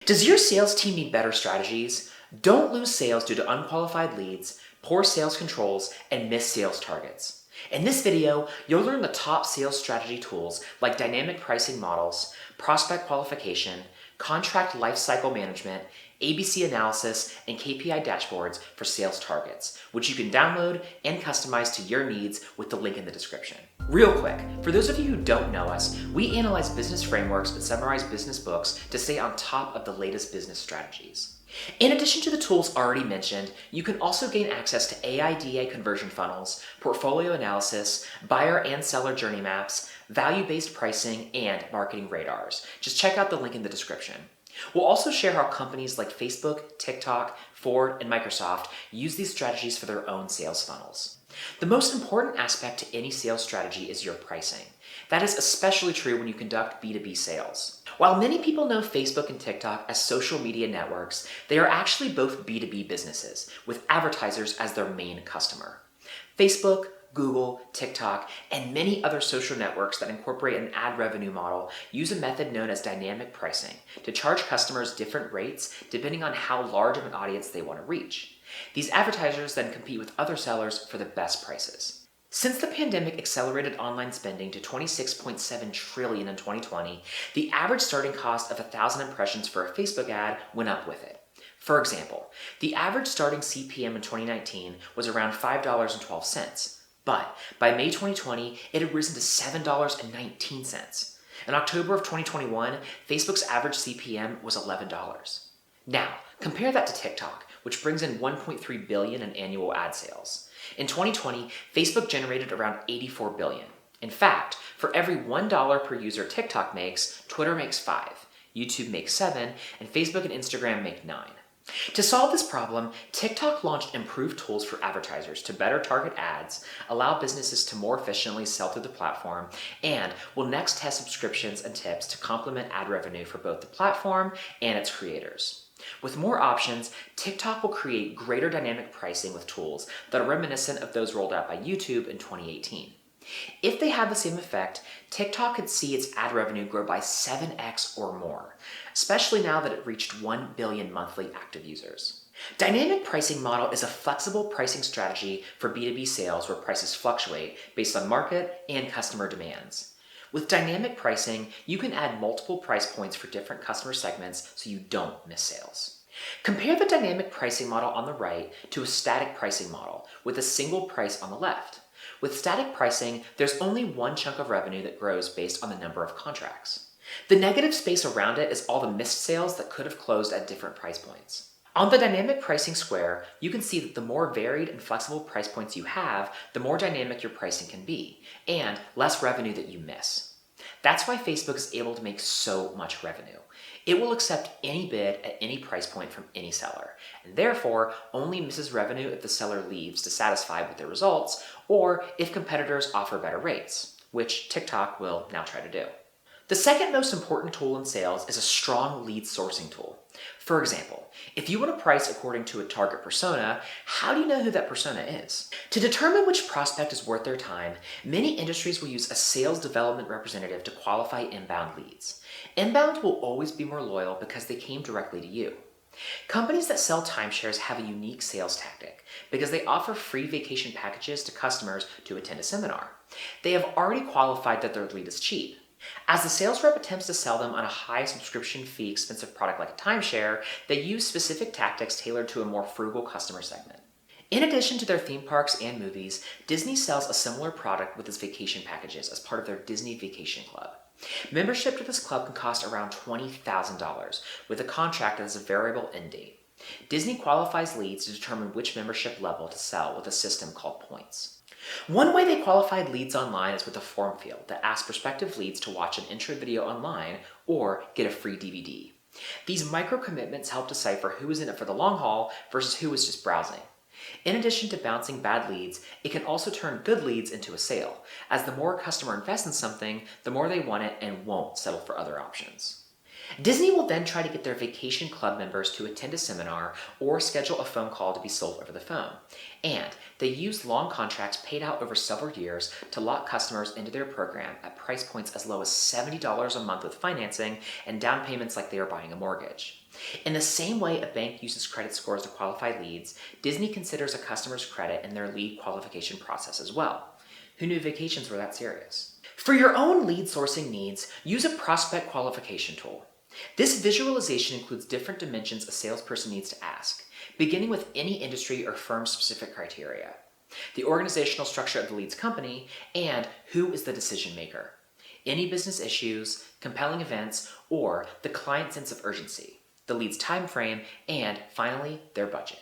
Does your sales team need better strategies? Don't lose sales due to unqualified leads, poor sales controls, and missed sales targets. In this video, you'll learn the top sales strategy tools like dynamic pricing models, prospect qualification, contract lifecycle management, ABC analysis, and KPI dashboards for sales targets, which you can download and customize to your needs with the link in the description. Real quick, for those of you who don't know us, we analyze business frameworks and summarize business books to stay on top of the latest business strategies. In addition to the tools already mentioned, you can also gain access to AIDA conversion funnels, portfolio analysis, buyer and seller journey maps, value-based pricing, and marketing radars. Just check out the link in the description. We'll also share how companies like Facebook, TikTok, Ford, and Microsoft use these strategies for their own sales funnels. The most important aspect to any sales strategy is your pricing. That is especially true when you conduct B2B sales. While many people know Facebook and TikTok as social media networks, they are actually both B2B businesses, with advertisers as their main customer. Facebook, Google, TikTok, and many other social networks that incorporate an ad revenue model use a method known as dynamic pricing to charge customers different rates depending on how large of an audience they want to reach. These advertisers then compete with other sellers for the best prices. Since the pandemic accelerated online spending to $26.7 trillion in 2020, the average starting cost of 1,000 impressions for a Facebook ad went up with it. For example, the average starting CPM in 2019 was around $5.12. But by May 2020, it had risen to $7.19. In October of 2021, Facebook's average CPM was $11. Now, compare that to TikTok, which brings in $1.3 billion in annual ad sales. In 2020, Facebook generated around $84 billion. In fact, for every $1 per user TikTok makes, Twitter makes 5, YouTube makes 7, and Facebook and Instagram make 9. To solve this problem, TikTok launched improved tools for advertisers to better target ads, allow businesses to more efficiently sell through the platform, and will next test subscriptions and tips to complement ad revenue for both the platform and its creators. With more options, TikTok will create greater dynamic pricing with tools that are reminiscent of those rolled out by YouTube in 2018. If they have the same effect, TikTok could see its ad revenue grow by 7x or more, especially now that it reached 1 billion monthly active users. Dynamic pricing model is a flexible pricing strategy for B2B sales where prices fluctuate based on market and customer demands. With dynamic pricing, you can add multiple price points for different customer segments so you don't miss sales. Compare the dynamic pricing model on the right to a static pricing model with a single price on the left. With static pricing, there's only one chunk of revenue that grows based on the number of contracts. The negative space around it is all the missed sales that could have closed at different price points. On the dynamic pricing square, you can see that the more varied and flexible price points you have, the more dynamic your pricing can be, and less revenue that you miss. That's why Facebook is able to make so much revenue. It will accept any bid at any price point from any seller, and therefore only misses revenue if the seller leaves dissatisfied with their results or if competitors offer better rates, which TikTok will now try to do. The second most important tool in sales is a strong lead sourcing tool. For example, if you want to price according to a target persona, how do you know who that persona is? To determine which prospect is worth their time, many industries will use a sales development representative to qualify inbound leads. Inbound will always be more loyal because they came directly to you. Companies that sell timeshares have a unique sales tactic because they offer free vacation packages to customers to attend a seminar. They have already qualified that their lead is cheap. As the sales rep attempts to sell them on a high subscription fee expensive product like a timeshare, they use specific tactics tailored to a more frugal customer segment. In addition to their theme parks and movies, Disney sells a similar product with its vacation packages as part of their Disney Vacation Club. Membership to this club can cost around $20,000, with a contract that has a variable end date. Disney qualifies leads to determine which membership level to sell with a system called points. One way they qualified leads online is with a form field that asks prospective leads to watch an intro video online or get a free DVD. These micro-commitments help decipher who is in it for the long haul versus who is just browsing. In addition to bouncing bad leads, it can also turn good leads into a sale, as the more a customer invests in something, the more they want it and won't settle for other options. Disney will then try to get their vacation club members to attend a seminar or schedule a phone call to be sold over the phone. And they use long contracts paid out over several years to lock customers into their program at price points as low as $70 a month with financing and down payments like they are buying a mortgage. In the same way a bank uses credit scores to qualify leads, Disney considers a customer's credit in their lead qualification process as well. Who knew vacations were that serious? For your own lead sourcing needs, use a prospect qualification tool. This visualization includes different dimensions a salesperson needs to ask, beginning with any industry or firm-specific criteria, the organizational structure of the lead's company, and who is the decision maker, any business issues, compelling events, or the client's sense of urgency, the lead's time frame, and finally, their budget.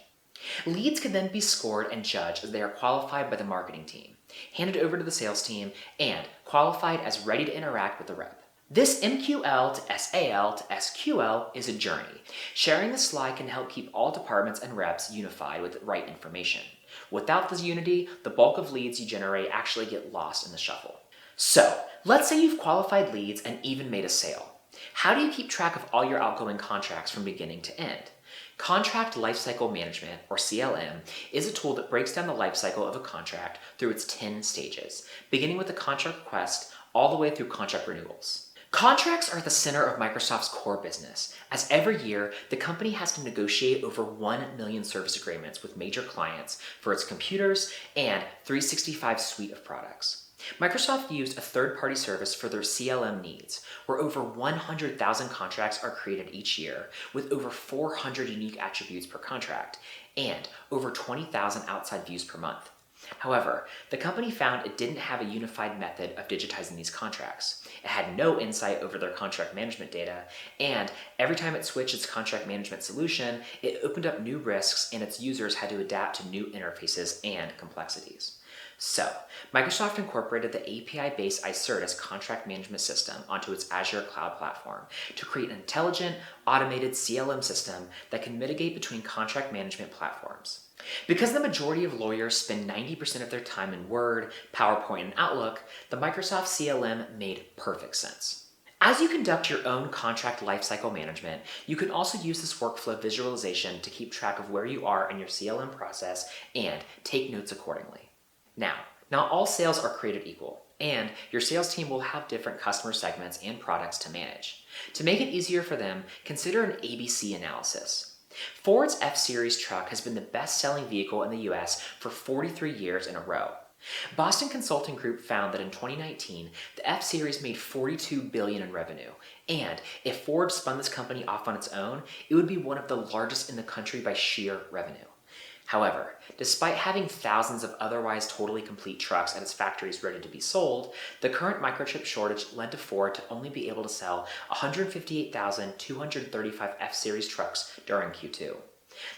Leads can then be scored and judged as they are qualified by the marketing team, handed over to the sales team, and qualified as ready to interact with the rep. This MQL to SAL to SQL is a journey. Sharing this slide can help keep all departments and reps unified with the right information. Without this unity, the bulk of leads you generate actually get lost in the shuffle. So, let's say you've qualified leads and even made a sale. How do you keep track of all your outgoing contracts from beginning to end? Contract Lifecycle Management, or CLM, is a tool that breaks down the lifecycle of a contract through its 10 stages, beginning with the contract request all the way through contract renewals. Contracts are at the center of Microsoft's core business, as every year the company has to negotiate over 1 million service agreements with major clients for its computers and 365 suite of products. Microsoft used a third-party service for their CLM needs, where over 100,000 contracts are created each year, with over 400 unique attributes per contract, and over 20,000 outside views per month. However, the company found it didn't have a unified method of digitizing these contracts. It had no insight over their contract management data, and every time it switched its contract management solution, it opened up new risks and its users had to adapt to new interfaces and complexities. So, Microsoft incorporated the API-based Icertis contract management system onto its Azure cloud platform to create an intelligent, automated CLM system that can mitigate between contract management platforms. Because the majority of lawyers spend 90% of their time in Word, PowerPoint, and Outlook, the Microsoft CLM made perfect sense. As you conduct your own contract lifecycle management, you can also use this workflow visualization to keep track of where you are in your CLM process and take notes accordingly. Now, not all sales are created equal, and your sales team will have different customer segments and products to manage. To make it easier for them, consider an ABC analysis. Ford's F-Series truck has been the best-selling vehicle in the US for 43 years in a row. Boston Consulting Group found that in 2019, the F-Series made $42 billion in revenue, and if Ford spun this company off on its own, it would be one of the largest in the country by sheer revenue. However, despite having thousands of otherwise totally complete trucks at its factories ready to be sold, the current microchip shortage led to Ford to only be able to sell 158,235 F-Series trucks during Q2.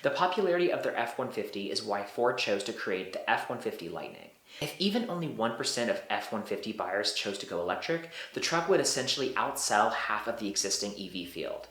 The popularity of their F-150 is why Ford chose to create the F-150 Lightning. If even only 1% of F-150 buyers chose to go electric, the truck would essentially outsell half of the existing EV field.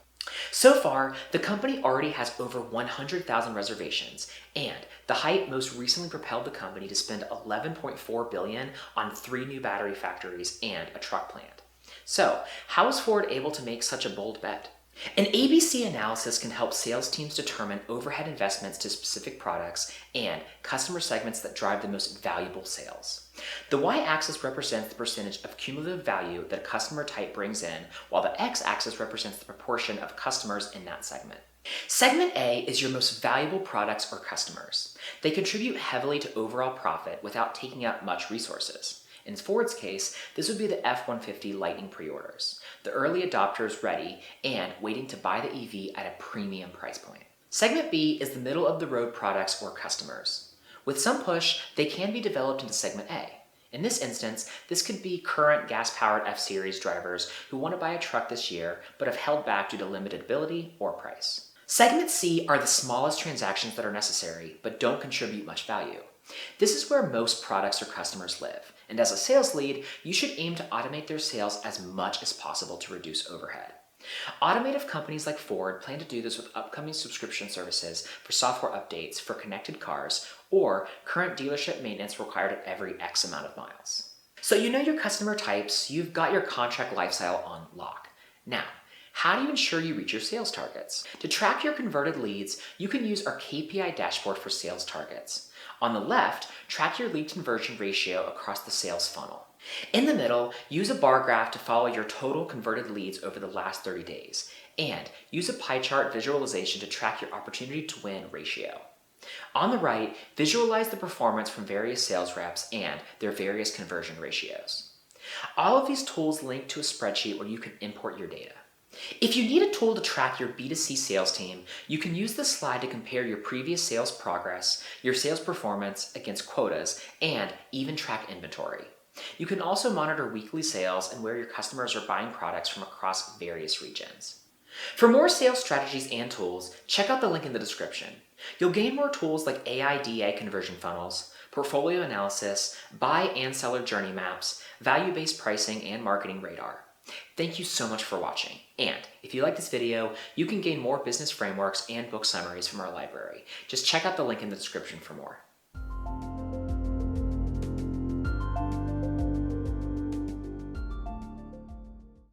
So far, the company already has over 100,000 reservations, and the hype most recently propelled the company to spend $11.4 billion on 3 new battery factories and a truck plant. So, how is Ford able to make such a bold bet? An ABC analysis can help sales teams determine overhead investments to specific products and customer segments that drive the most valuable sales. The y-axis represents the percentage of cumulative value that a customer type brings in, while the x-axis represents the proportion of customers in that segment. Segment A is your most valuable products or customers. They contribute heavily to overall profit without taking up much resources. In Ford's case, this would be the F-150 Lightning pre-orders, the early adopters ready and waiting to buy the EV at a premium price point. Segment B is the middle-of-the-road products or customers. With some push, they can be developed into Segment A. In this instance, this could be current gas-powered F-Series drivers who want to buy a truck this year but have held back due to limited ability or price. Segment C are the smallest transactions that are necessary but don't contribute much value. This is where most products or customers live, and as a sales lead, you should aim to automate their sales as much as possible to reduce overhead. Automotive companies like Ford plan to do this with upcoming subscription services for software updates for connected cars or current dealership maintenance required at every X amount of miles. So you know your customer types, you've got your contract lifestyle on lock. Now, how do you ensure you reach your sales targets? To track your converted leads, you can use our KPI dashboard for sales targets. On the left, track your lead conversion ratio across the sales funnel. In the middle, use a bar graph to follow your total converted leads over the last 30 days. And use a pie chart visualization to track your opportunity to win ratio. On the right, visualize the performance from various sales reps and their various conversion ratios. All of these tools link to a spreadsheet where you can import your data. If you need a tool to track your B2C sales team, you can use this slide to compare your previous sales progress, your sales performance against quotas, and even track inventory. You can also monitor weekly sales and where your customers are buying products from across various regions. For more sales strategies and tools, check out the link in the description. You'll gain more tools like AIDA conversion funnels, portfolio analysis, buy and seller journey maps, value-based pricing, and marketing radar. Thank you so much for watching. And if you like this video, you can gain more business frameworks and book summaries from our library. Just check out the link in the description for more.